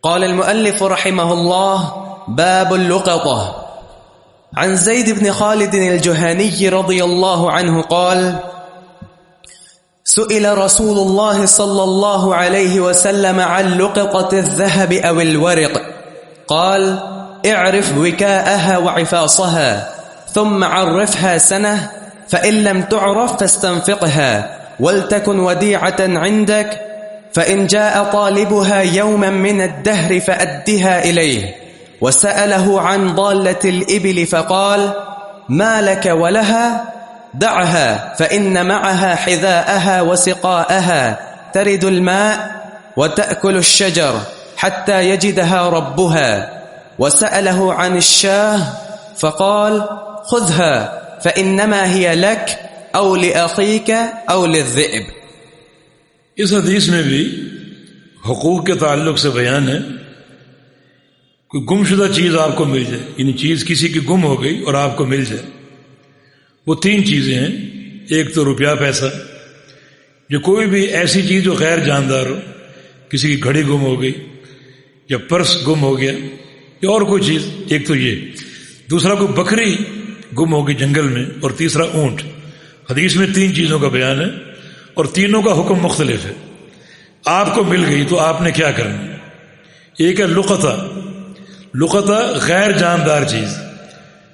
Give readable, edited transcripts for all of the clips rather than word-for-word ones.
قال المؤلف رحمه الله: باب اللقطة. عن زيد بن خالد الجهني رضي الله عنه قال: سئل رسول الله صلى الله عليه وسلم عن لقطة الذهب أو الورق، قال: اعرف وكاءها وعفاصها، ثم عرفها سنة، فإن لم تعرف فاستنفقها، ولتكن وديعة عندك، فإن جاء طالبها يوما من الدهر فأدها إليه. وسأله عن ضالة الإبل فقال: ما لك ولها؟ دعها، فإن معها حذاءها وسقاءها، ترد الماء وتأكل الشجر حتى يجدها ربها. وسأله عن الشاه فقال: خذها، فإنما هي لك أو لأخيك أو للذئب. اس حدیث میں بھی حقوق کے تعلق سے بیان ہے. کوئی گم شدہ چیز آپ کو مل جائے، یعنی چیز کسی کی گم ہو گئی اور آپ کو مل جائے، وہ تین چیزیں ہیں. ایک تو روپیہ پیسہ، جو کوئی بھی ایسی چیز جو غیر جاندار ہو، کسی کی گھڑی گم ہو گئی یا پرس گم ہو گیا یا اور کوئی چیز. ایک تو یہ. دوسرا کوئی بکری گم ہو گئی جنگل میں، اور تیسرا اونٹ. حدیث میں تین چیزوں کا بیان ہے اور تینوں کا حکم مختلف ہے. آپ کو مل گئی تو آپ نے کیا کرنا؟ ایک ہے لقطہ. لقطہ غیر جاندار چیز.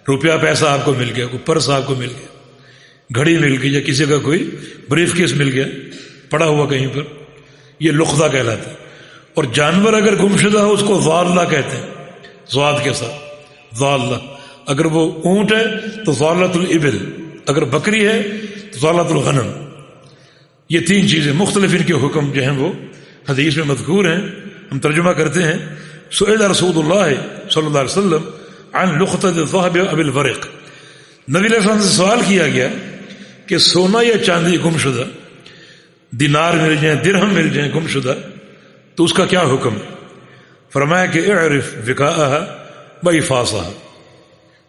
روپیہ پیسہ آپ کو مل گیا، کوئی پرس آپ کو مل گیا، گھڑی مل گئی، یا کسی کا کوئی بریف کیس مل گیا پڑا ہوا کہیں پر، یہ لقطہ کہلاتا ہے. اور جانور اگر گم شدہ ہو اس کو ضالہ کہتے ہیں، ضاد کے ساتھ، ضالہ. اگر وہ اونٹ ہے تو ضالۃ الابل، اگر بکری ہے تو ضالۃ الغنم. یہ تین چیزیں مختلف، ان کے حکم جو ہیں وہ حدیث میں مذکور ہیں. ہم ترجمہ کرتے ہیں: سئل رسول اللہ صلی اللہ علیہ وسلم عن لقطة الذهب او الورق. نبی علیہ السلام سے سوال کیا گیا کہ سونا یا چاندی گم شدہ، دینار مل جائیں، درہم مل جائیں گم شدہ، تو اس کا کیا حکم؟ فرمایا کہ اعرف وکاءها وعفاصها.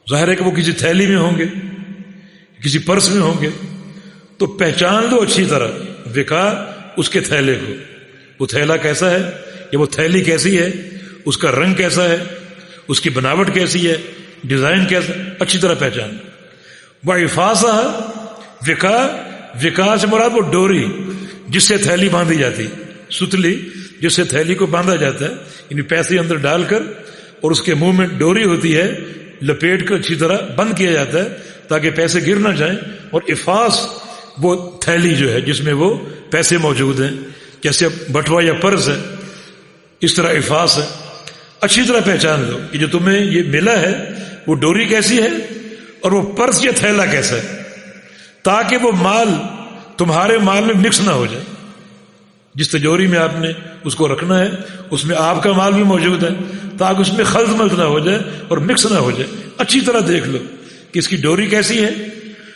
ظاہر ہے کہ وہ کسی تھیلی میں ہوں گے، کسی پرس میں ہوں گے، تو پہچان لو اچھی طرح وکا اس کے تھیلے کو. وہ تھیلا کیسا ہے یا وہ تھیلی کیسی ہے، اس کا رنگ کیسا ہے، اس کی بناوٹ کیسی ہے، ڈیزائن کیسا، اچھی طرح پہچان. وعفاصها، وکا سے مراد وہ ڈوری جس سے تھیلی باندھی جاتی، ستلی جس سے تھیلی کو باندھا جاتا ہے، یعنی پیسے اندر ڈال کر اور اس کے منہ میں ڈوری ہوتی ہے، لپیٹ کر اچھی طرح بند کیا جاتا ہے تاکہ پیسے گر نہ جائیں. اور افاس وہ تھیلی جو ہے جس میں وہ پیسے موجود ہیں، جیسے بٹوا یا پرس ہے، اس طرح افاس ہے. اچھی طرح پہچان دو کہ جو تمہیں یہ ملا ہے وہ ڈوری کیسی ہے اور وہ پرس یا تھیلا کیسا ہے، تاکہ وہ مال تمہارے مال میں مکس نہ ہو جائے. جس تجوری میں آپ نے اس کو رکھنا ہے اس میں آپ کا مال بھی موجود ہے، تاکہ اس میں خلط ملط نہ ہو جائے اور مکس نہ ہو جائے. اچھی طرح دیکھ لو کہ اس کی ڈوری کیسی ہے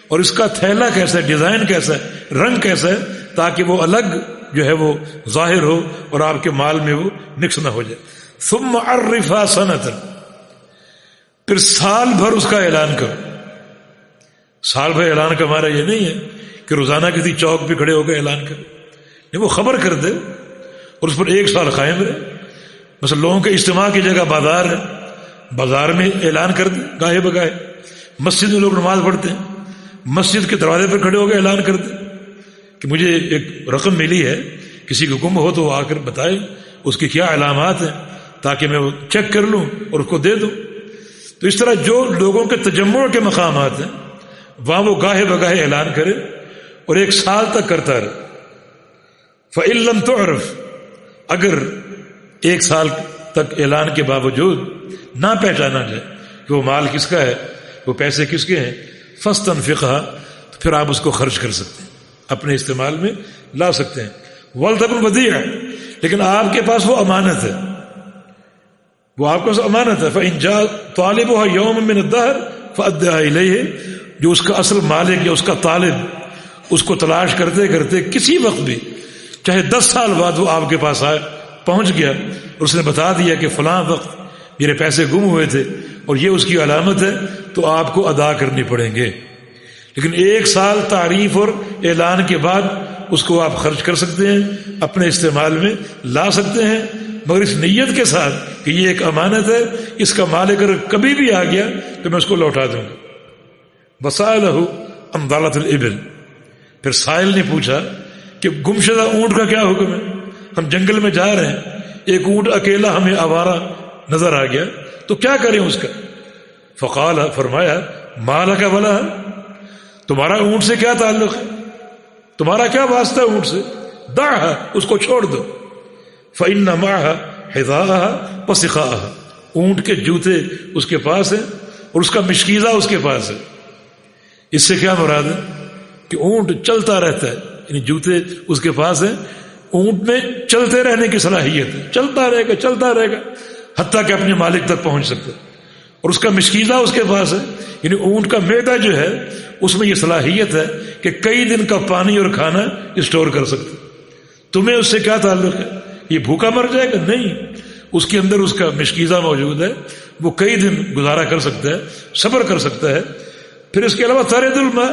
اور اس کا تھیلا کیسا ہے، ڈیزائن کیسا ہے، رنگ کیسا ہے، تاکہ وہ الگ جو ہے وہ ظاہر ہو اور آپ کے مال میں وہ مکس نہ ہو جائے. ثم عرفها سنة، پھر سال بھر اس کا اعلان کرو. سال بھر اعلان کا ہمارا یہ نہیں ہے کہ روزانہ کسی چوک پہ کھڑے ہو کے اعلان کرے، نہیں، وہ خبر کر دے اور اس پر ایک سال قائم رہے. مثلا لوگوں کے اجتماع کی جگہ بازار ہے، بازار میں اعلان کر دیں گاہے بگاہے. مسجد میں لوگ نماز پڑھتے ہیں، مسجد کے دروازے پر کھڑے ہو کے اعلان کر دیں کہ مجھے ایک رقم ملی ہے، کسی کو گم ہو تو وہ آ کر بتائے اس کی کیا علامات ہیں تاکہ میں وہ چیک کر لوں اور اس کو دے دوں. تو اس طرح جو لوگوں کے تجمع کے مقامات ہیں وہاں وہ گاہے بگاہے اعلان کرے اور ایک سال تک کرتا رہے. فَإِن لَمْ تُعْرَفْ، اگر ایک سال تک اعلان کے باوجود نہ پہچانا جائے کہ وہ مال کس کا ہے، وہ پیسے کس کے ہیں، فَاسْتَنْفِقْهَا، تو پھر آپ اس کو خرچ کر سکتے ہیں، اپنے استعمال میں لا سکتے ہیں. وَلْتَكُنْ وَدِيعَةً، لیکن آپ کے پاس وہ امانت ہے، وہ آپ کے پاس امانت ہے. فَإِنْ جَاءَ طَالِبُهَا يَوْمًا مِنَ الدَّهْرِ فَأَدَّهَا إِلَيْهِ، جو اس کا اصل مالک یا اس کا طالب اس کو تلاش کرتے کرتے کسی وقت بھی، چاہے 10 سال بعد وہ آپ کے پاس آئے، پہنچ گیا اور اس نے بتا دیا کہ فلاں وقت میرے پیسے گم ہوئے تھے اور یہ اس کی علامت ہے، تو آپ کو ادا کرنی پڑیں گے. لیکن 1 سال تعریف اور اعلان کے بعد اس کو آپ خرچ کر سکتے ہیں، اپنے استعمال میں لا سکتے ہیں. مگر اس نیت کے ساتھ کہ یہ ایک امانت ہے، اس کا مالک اگر کبھی بھی آ گیا تو میں اس کو لوٹا دوں گا. وسائلہ عن ضالۃ الابل، پھر سائل نے پوچھا کہ گمشدہ اونٹ کا کیا حکم ہے؟ ہم جنگل میں جا رہے ہیں، ایک اونٹ اکیلا ہمیں آوارہ نظر آ گیا تو کیا کریں اس کا؟ فقال، فرمایا مالک ولہ، تمہارا اونٹ سے کیا تعلق ہے، تمہارا کیا واسطہ ہے اونٹ سے؟ دعھا، اس کو چھوڑ دو. فإن معها حذاءها وسقاءها، اونٹ کے جوتے اس کے پاس ہیں اور اس کا مشکیزہ اس کے پاس ہے. اس سے کیا مراد ہے کہ اونٹ چلتا رہتا ہے، یعنی جوتے اس کے پاس ہیں، اونٹ میں چلتے رہنے کی صلاحیت ہے، چلتا رہے گا چلتا رہے گا حتیٰ کہ اپنے مالک تک پہنچ سکتا ہے. اور اس کا مشکیزہ اس کے پاس ہے، یعنی اونٹ کا معدہ جو ہے اس میں یہ صلاحیت ہے کہ کئی دن کا پانی اور کھانا اسٹور کر سکتا ہے. تمہیں اس سے کیا تعلق ہے؟ یہ بھوکا مر جائے گا؟ نہیں، اس کے اندر اس کا مشکیزہ موجود ہے، وہ کئی دن گزارا کر سکتا ہے، صبر کر سکتا ہے. پھر اس کے علاوہ ترد الماء،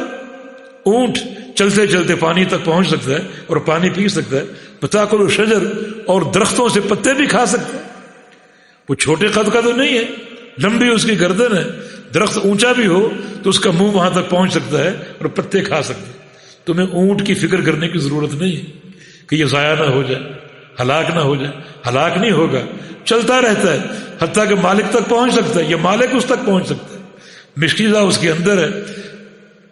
اونٹ چلتے چلتے پانی تک پہنچ سکتا ہے اور پانی پی سکتا ہے. بتاکل الشجر، اور درختوں سے پتے بھی کھا سکتا ہے. وہ چھوٹے قد کا تو نہیں ہے، لمبی اس کی گردن ہے، درخت اونچا بھی ہو تو اس کا منہ وہاں تک پہنچ سکتا ہے اور پتے کھا سکتا ہے. تمہیں اونٹ کی فکر کرنے کی ضرورت نہیں ہے کہ یہ ضائع نہ ہو جائے، ہلاک نہ ہو جائے. ہلاک نہیں ہوگا، چلتا رہتا ہے حتیٰ کہ مالک تک پہنچ سکتا ہے، یہ مالک اس تک پہنچ سکتا ہے. مشکیزہ اس کے اندر ہے،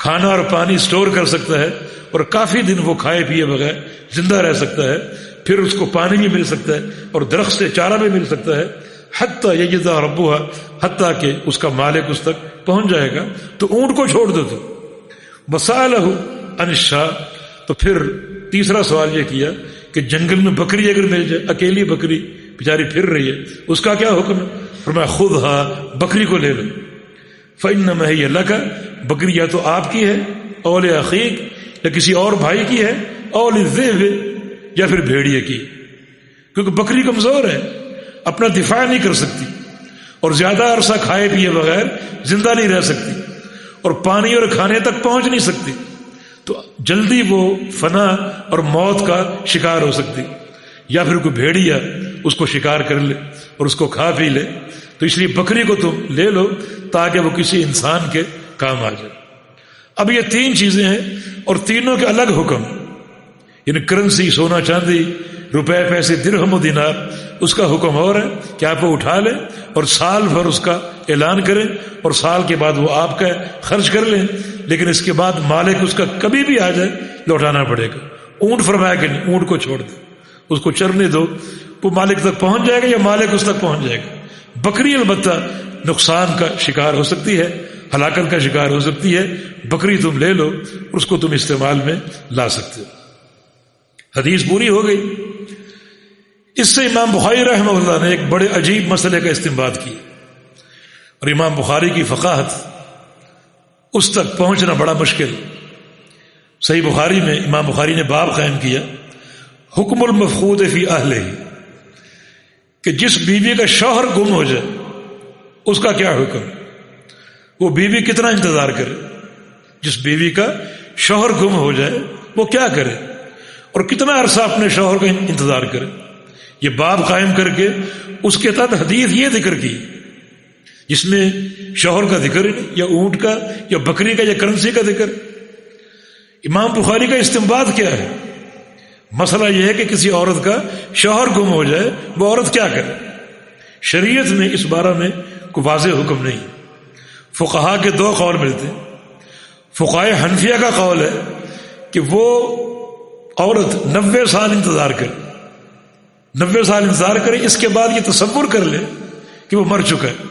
کھانا اور پانی سٹور کر سکتا ہے اور کافی دن وہ کھائے پیے بغیر زندہ رہ سکتا ہے. پھر اس کو پانی بھی مل سکتا ہے اور درخت سے چارہ بھی مل سکتا ہے. حتیٰ یجد ربوہا، حتیٰ کہ اس کا مالک اس تک پہنچ جائے گا. تو اونٹ کو چھوڑ دو. تو وسألہ عن الشاة، تو پھر تیسرا سوال یہ کیا کہ جنگل میں بکری اگر مل جائے، اکیلی بکری بیچاری پھر رہی ہے، اس کا کیا حکم ہے؟ فرمایا خذھا، بکری کو لے لو. فإنما ہی لک، بکری یا تو آپ کی ہے، او لأخیک، یا کسی اور بھائی کی ہے، او للذئب، یا پھر بھیڑیے کی. کیونکہ بکری کمزور ہے، اپنا دفاع نہیں کر سکتی اور زیادہ عرصہ کھائے پیے بغیر زندہ نہیں رہ سکتی اور پانی اور کھانے تک پہنچ نہیں سکتی. تو جلدی وہ فنا اور موت کا شکار ہو سکتی. یا پھر کوئی بھیڑیا اس کو شکار کر لے اور اس کو کھا پی لے. تو اس لیے بکری کو تم لے لو تاکہ وہ کسی انسان کے کام آ جائے. اب یہ تین چیزیں ہیں اور تینوں کے الگ حکم، یعنی کرنسی، سونا چاندی، روپے پیسے، درہم و دینار، اس کا حکم اور ہے کہ آپ وہ اٹھا لیں اور سال بھر اس کا اعلان کریں اور سال کے بعد وہ آپ کا خرچ کر لیں. لیکن اس کے بعد مالک اس کا کبھی بھی آ جائے لوٹانا پڑے گا. اونٹ فرمایا کہ نہیں، اونٹ کو چھوڑ دے، اس کو چرنے دو، وہ مالک تک پہنچ جائے گا یا مالک اس تک پہنچ جائے گا. بکری البتہ نقصان کا شکار ہو سکتی ہے، ہلاکت کا شکار ہو سکتی ہے. بکری تم لے لو، اس کو تم استعمال میں لا سکتے ہو. حدیث پوری ہو گئی. اس سے امام بخاری رحمہ اللہ نے ایک بڑے عجیب مسئلے کا استنباط کیا، اور امام بخاری کی فقاہت اس تک پہنچنا بڑا مشکل. صحیح بخاری میں امام بخاری نے باب قائم کیا، حکم المفقود فی اہلہ، کہ جس بیوی کا شوہر گم ہو جائے اس کا کیا حکم. وہ بیوی کتنا انتظار کرے؟ جس بیوی کا شوہر گم ہو جائے وہ کیا کرے اور کتنا عرصہ اپنے شوہر کا انتظار کرے. یہ باب قائم کر کے اس کے تحت حدیث یہ ذکر کی جس میں شوہر کا ذکر یا اونٹ کا یا بکری کا یا کرنسی کا ذکر. امام بخاری کا استنباط کیا ہے؟ مسئلہ یہ ہے کہ کسی عورت کا شوہر گم ہو جائے، وہ عورت کیا کرے. شریعت میں اس بارے میں کوئی واضح حکم نہیں. فقہا کے دو قول ملتے ہیں. فقہائے حنفیہ کا قول ہے کہ وہ عورت 90 سال انتظار کرے، 90 سال انتظار کرے، اس کے بعد یہ تصور کر لے کہ وہ مر چکا ہے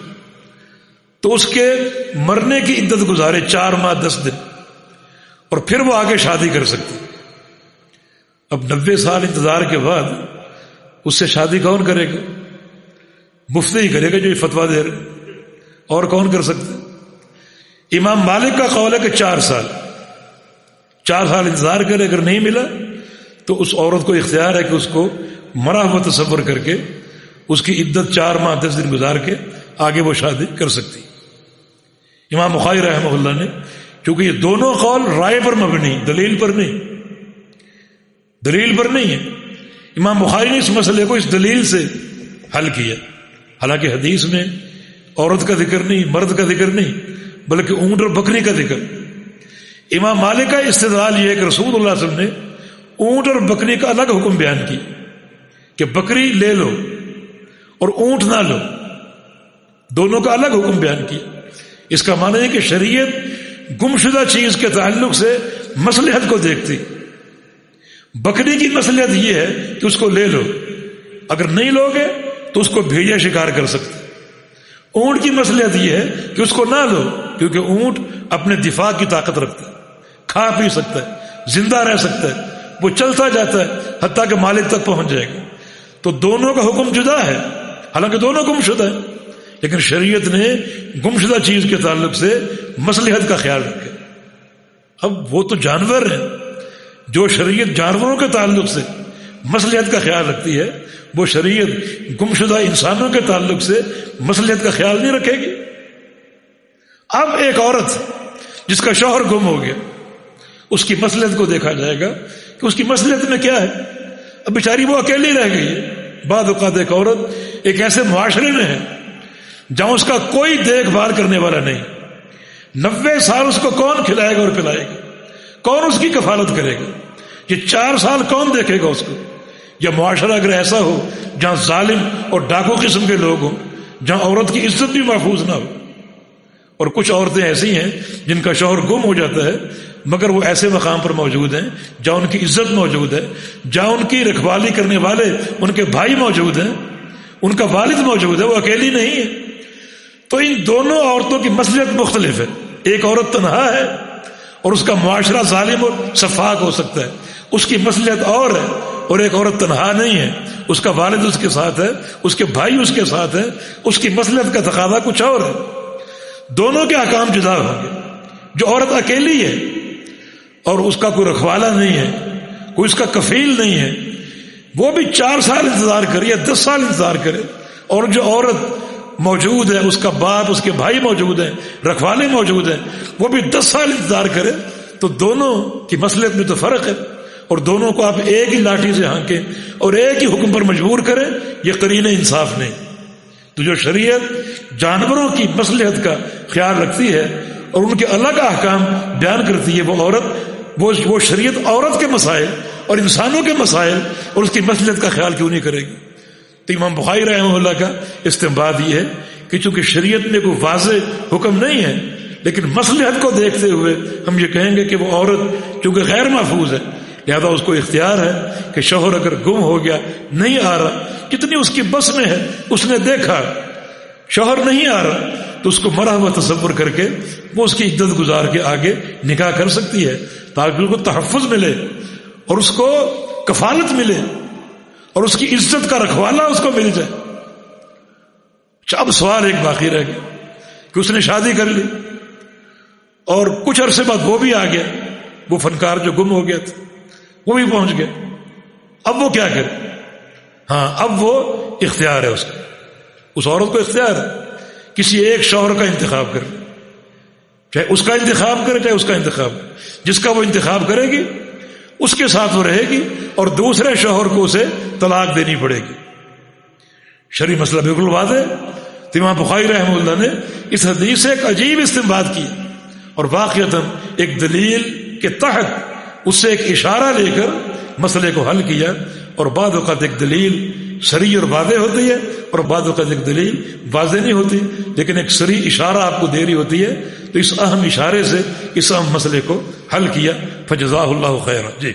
تو اس کے مرنے کی عدت گزارے 4 ماہ 10 دن، اور پھر وہ آگے شادی کر سکتی. اب 90 سال انتظار کے بعد اس سے شادی کون کرے گا؟ مفتی ہی کرے گا جو یہ فتویٰ دے رہے، اور کون کر سکتے. امام مالک کا قول ہے کہ 4 سال انتظار کرے، اگر نہیں ملا تو اس عورت کو اختیار ہے کہ اس کو مرا ہوا تصور کر کے اس کی عدت 4 ماہ 10 دن گزار کے آگے وہ شادی کر سکتی. امام بخاری رحمہ اللہ نے، چونکہ یہ دونوں قول رائے پر مبنی، دلیل پر نہیں ہے، امام بخاری نے اس مسئلے کو اس دلیل سے حل کیا. حالانکہ حدیث میں عورت کا ذکر نہیں، مرد کا ذکر نہیں، بلکہ اونٹ اور بکری کا ذکر. امام مالک کا استدلال یہ ہے کہ رسول اللہ صلی اللہ علیہ وسلم نے اونٹ اور بکری کا الگ حکم بیان کیا کہ بکری لے لو اور اونٹ نہ لو، دونوں کا الگ حکم بیان کیا. اس کا معنی ہے کہ شریعت گمشدہ چیز کے تعلق سے مصلحت کو دیکھتی. بکری کی مصلحت یہ ہے کہ اس کو لے لو، اگر نہیں لوگے تو اس کو بھیجا شکار کر سکتے. اونٹ کی مصلحت یہ ہے کہ اس کو نہ لو، کیونکہ اونٹ اپنے دفاع کی طاقت رکھتا ہے، کھا پی سکتا ہے، زندہ رہ سکتا ہے، وہ چلتا جاتا ہے حتیٰ کہ مالک تک پہنچ جائے گا. تو دونوں کا حکم جدا ہے، حالانکہ دونوں گمشدہ ہیں، لیکن شریعت نے گمشدہ چیز کے تعلق سے مصلحت کا خیال رکھا. اب وہ تو جانور ہیں، جو شریعت جانوروں کے تعلق سے مصلحت کا خیال رکھتی ہے، وہ شریعت گمشدہ انسانوں کے تعلق سے مصلحت کا خیال نہیں رکھے گی. اب ایک عورت جس کا شوہر گم ہو گیا، اس کی مصلحت کو دیکھا جائے گا کہ اس کی مصلحت میں کیا ہے. اب بیچاری وہ اکیلی رہ گئی ہے. بعض اوقات ایک عورت ایک ایسے معاشرے میں ہے جہاں اس کا کوئی دیکھ بھال کرنے والا نہیں، 90 سال اس کو کون کھلائے گا اور پلائے گا، کون اس کی کفالت کرے گا، یہ 4 سال کون دیکھے گا اس کو. یا معاشرہ اگر ایسا ہو جہاں ظالم اور ڈاکو قسم کے لوگ ہوں، جہاں عورت کی عزت بھی محفوظ نہ ہو. اور کچھ عورتیں ایسی ہیں جن کا شوہر گم ہو جاتا ہے مگر وہ ایسے مقام پر موجود ہیں جہاں ان کی عزت موجود ہے، جہاں ان کی رکھوالی کرنے والے ان کے بھائی موجود ہیں، ان کا والد موجود ہے، وہ اکیلی نہیں ہے. تو ان دونوں عورتوں کی مصلحت مختلف ہے. ایک عورت تنہا ہے اور اس کا معاشرہ ظالم اور شفاق ہو سکتا ہے، اس کی مصلحت اور ہے. اور ایک عورت تنہا نہیں ہے، اس کا والد اس کے ساتھ ہے، اس کے بھائی اس کے ساتھ ہے، اس کی مصلحت کا تقاضا کچھ اور ہے. دونوں کے احکام جدا ہوں گے. جو عورت اکیلی ہے اور اس کا کوئی رکھوالا نہیں ہے، کوئی اس کا کفیل نہیں ہے، وہ بھی 4 سال انتظار کرے یا 10 سال انتظار کرے. اور جو عورت موجود ہے، اس کا باپ، اس کے بھائی موجود ہیں، رکھوالے موجود ہیں، وہ بھی 10 سال انتظار کرے. تو دونوں کی مصلحت میں تو فرق ہے. اور دونوں کو آپ ایک ہی لاٹھی سے ہانکیں اور ایک ہی حکم پر مجبور کریں، یہ قرین انصاف نہیں. تو جو شریعت جانوروں کی مصلحت کا خیال رکھتی ہے اور ان کے الگ احکام بیان کرتی ہے، وہ عورت وہ شریعت عورت کے مسائل اور انسانوں کے مسائل اور اس کی مصلحت کا خیال کیوں نہیں کرے گی. تو امام بخاری رحمہ اللہ کا استنباط یہ ہے کہ چونکہ شریعت میں کوئی واضح حکم نہیں ہے، لیکن مصلحت کو دیکھتے ہوئے ہم یہ کہیں گے کہ وہ عورت چونکہ غیر محفوظ ہے، لہذا اس کو اختیار ہے کہ شوہر اگر گم ہو گیا، نہیں آ رہا، کتنی اس کی بس میں ہے، اس نے دیکھا شوہر نہیں آ رہا، تو اس کو مرا ہوا تصور کر کے وہ اس کی عدت گزار کے آگے نکاح کر سکتی ہے، تاکہ اس کو تحفظ ملے اور اس کو کفالت ملے اور اس کی عزت کا رکھوالا اس کو مل جائے. اب سوال ایک باقی رہ گیا کہ اس نے شادی کر لی اور کچھ عرصے بعد وہ بھی آ گیا، وہ فنکار جو گم ہو گیا تھا وہ بھی پہنچ گیا. اب وہ کیا کرے؟ ہاں، اب وہ اختیار ہے اس کا، اس عورت کو اختیار ہے کسی ایک شوہر کا انتخاب کرے، چاہے اس کا انتخاب کرے چاہے اس کا انتخاب کرے. جس کا وہ انتخاب کرے گی اس کے ساتھ وہ رہے گی اور دوسرے شوہر کو اسے طلاق دینی پڑے گی. شرعی مسئلہ بالکل واضح. تو امام بخاری رحمہ اللہ نے اس حدیث سے ایک عجیب استنباط کی اور واقعتاً ایک دلیل کے تحت اس سے ایک اشارہ لے کر مسئلے کو حل کیا. اور بعض اوقات ایک دلیل صریح اور واضح ہوتی ہے اور بعض اوقات ایک دلیل واضح نہیں ہوتی، لیکن ایک صریح اشارہ آپ کو دے رہی ہوتی ہے. تو اس اہم اشارے سے اس اہم مسئلے کو حل کیا. فجزاہ اللہ خیرا. جی.